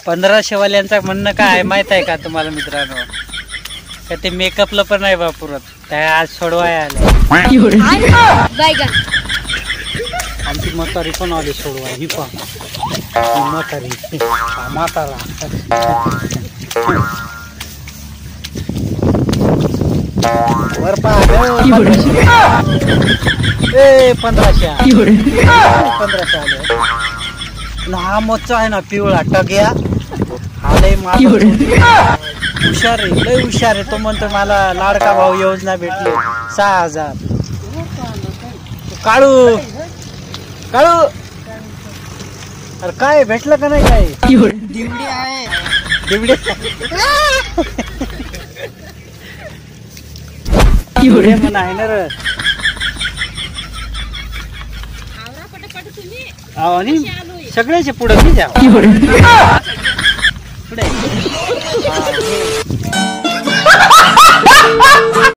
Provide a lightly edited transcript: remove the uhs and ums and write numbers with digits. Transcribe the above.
1500 वाल्यांचा म्हणणं काय आहे माहित आहे का तुम्हाला मित्रांनो? का ते मेकअपला पण नाही वापरत, त्या आज सोडवाय आले. आमची म्हातारी पण आली सोडवाय. ही पहा म्हातारी, म्हातारा वर पहा. 1500 आले. हा मोचा आहे ना पिवळा टग्या, हा लय हुशार आहे, लय हुशार आहे. तो म्हणतो मला लाडका भाऊ योजना भेटली 6000. काळू काळू अरे काय भेटलं का नाही? काय दिवडी आहे, दिवडी म्हणा आहे ना रे. आणि सगळ्याचे पुढे मी जा.